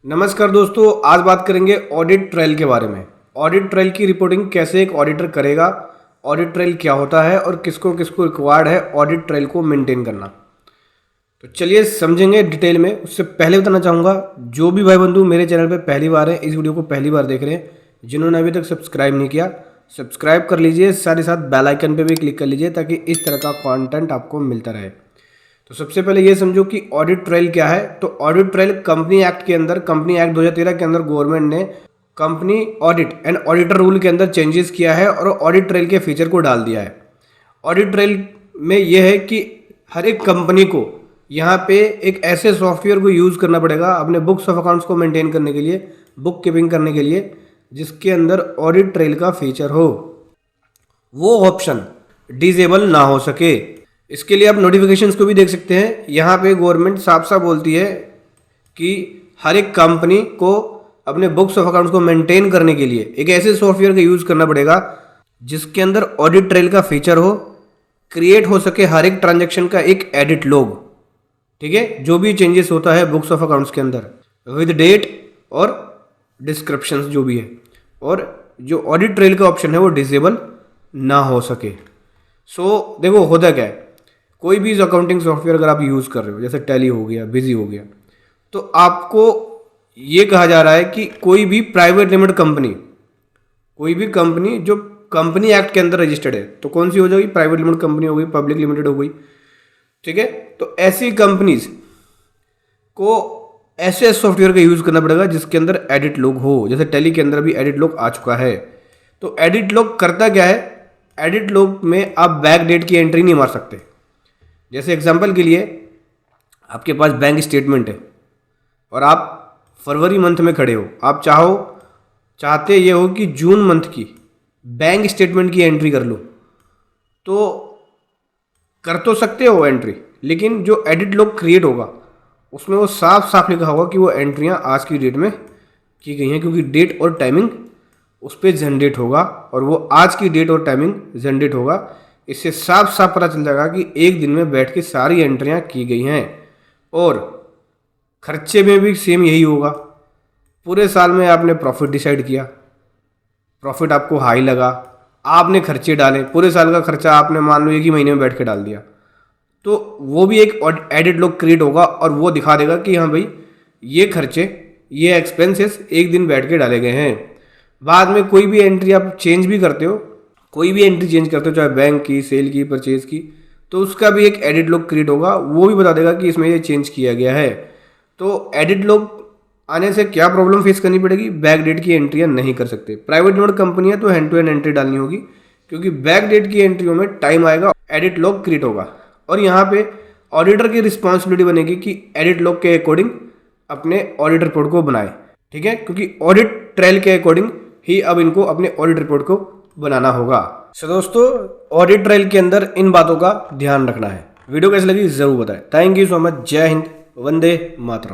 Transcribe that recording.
नमस्कार दोस्तों, आज बात करेंगे ऑडिट ट्रायल के बारे में। ऑडिट ट्रायल की रिपोर्टिंग कैसे एक ऑडिटर करेगा, ऑडिट ट्रायल क्या होता है और किसको किसको रिक्वायर्ड है ऑडिट ट्रायल को मेंटेन करना। तो चलिए समझेंगे डिटेल में। उससे पहले बताना चाहूँगा, जो भी भाई बंधु मेरे चैनल पर पहली बार है, इस वीडियो को पहली बार देख रहे हैं, जिन्होंने अभी तक सब्सक्राइब नहीं किया सब्सक्राइब कर लीजिए, साथ ही साथ बेल आइकन पे भी क्लिक कर लीजिए ताकि इस तरह का कंटेंट आपको मिलता रहे। तो सबसे पहले ये समझो कि ऑडिट ट्रायल क्या है। तो ऑडिट ट्रायल कंपनी एक्ट के अंदर, कंपनी एक्ट 2013 के अंदर गवर्नमेंट ने company audit and auditor rule के अंदर चेंजेस किया है और ऑडिट ट्रायल के फीचर को डाल दिया है। ऑडिट ट्रायल में यह है कि हर एक कंपनी को यहाँ पे एक ऐसे सॉफ्टवेयर को यूज़ करना पड़ेगा अपने बुक्स ऑफ अकाउंट्स को मेंटेन करने के लिए, बुक कीपिंग करने के लिए, जिसके अंदर ऑडिट ट्रायल का फीचर हो, वो ऑप्शन डिसेबल ना हो सके। इसके लिए आप नोटिफिकेशंस को भी देख सकते हैं। यहाँ पे गवर्नमेंट साफ साफ बोलती है कि हर एक कंपनी को अपने बुक्स ऑफ अकाउंट्स को मेंटेन करने के लिए एक ऐसे सॉफ्टवेयर का यूज़ करना पड़ेगा जिसके अंदर ऑडिट ट्रायल का फीचर हो, क्रिएट हो सके हर एक ट्रांजैक्शन का एक एडिट लॉग, ठीक है, जो भी चेंजेस होता है बुक्स ऑफ अकाउंट्स के अंदर विद डेट और डिस्क्रिप्शंस जो भी है, और जो ऑडिट ट्रायल का ऑप्शन है वो डिसेबल ना हो सके। सो देखो होता क्या है, कोई भी अकाउंटिंग सॉफ्टवेयर अगर आप यूज़ कर रहे हो, जैसे टैली हो गया, बिजी हो गया, तो आपको ये कहा जा रहा है कि कोई भी प्राइवेट लिमिटेड कंपनी, कोई भी कंपनी जो कंपनी एक्ट के अंदर रजिस्टर्ड है, तो कौन सी हो जाएगी, प्राइवेट लिमिटेड कंपनी हो गई, पब्लिक लिमिटेड हो गई, ठीक है। तो ऐसी कंपनीज को ऐसे सॉफ्टवेयर का यूज़ करना पड़ेगा जिसके अंदर एडिट लॉग हो। जैसे टैली के अंदर भी एडिट लॉग आ चुका है। तो एडिट लॉग करता क्या है, एडिट लॉग में आप बैक डेट की एंट्री नहीं मार सकते। जैसे एग्जांपल के लिए आपके पास बैंक स्टेटमेंट है और आप फरवरी मंथ में खड़े हो, आप चाहते ये हो कि जून मंथ की बैंक स्टेटमेंट की एंट्री कर लो, तो कर तो सकते हो एंट्री, लेकिन जो एडिट लॉग क्रिएट होगा उसमें वो साफ साफ लिखा होगा कि वो एंट्रियां आज की डेट में की गई हैं, क्योंकि डेट और टाइमिंग उस पर जनरेट होगा और वो आज की डेट और टाइमिंग जनरेट होगा। इससे साफ साफ पता चल जाएगा कि एक दिन में बैठ के सारी एंट्रियां की गई हैं। और खर्चे में भी सेम यही होगा। पूरे साल में आपने प्रॉफिट डिसाइड किया, प्रॉफिट आपको हाई लगा, आपने खर्चे डाले, पूरे साल का खर्चा आपने मान लो एक ही महीने में बैठ के डाल दिया, तो वो भी एक एडिट लॉग क्रिएट होगा और वो दिखा देगा कि हाँ भाई ये खर्चे, ये एक्सपेंसेस एक दिन बैठ के डाले गए हैं। बाद में कोई भी एंट्री आप चेंज भी करते हो, कोई भी एंट्री चेंज करते हो, चाहे बैंक की, सेल की, परचेज की, तो उसका भी एक एडिट लॉग क्रिएट होगा, वो भी बता देगा कि इसमें ये चेंज किया गया है। तो एडिट लॉग आने से क्या प्रॉब्लम फेस करनी पड़ेगी, बैक डेट की एंट्रियां नहीं कर सकते। प्राइवेट लिमिटेड कंपनी है तो हैंड टू हैंड एंट्री डालनी होगी, क्योंकि बैक डेट की एंट्रियों में टाइम आएगा, एडिट लॉग क्रिएट होगा। और यहाँ पे ऑडिटर की रिस्पॉन्सिबिलिटी बनेगी कि एडिट लॉग के अकॉर्डिंग अपने ऑडिट रिपोर्ट को बनाए, ठीक है, क्योंकि ऑडिट ट्रायल के अकॉर्डिंग ही अब इनको अपने ऑडिट रिपोर्ट को बनाना होगा। सो दोस्तों, ऑडिट ट्रायल के अंदर इन बातों का ध्यान रखना है। वीडियो कैसी लगी जरूर बताएं। Thank you so much. जय हिंद, वंदे मातरम।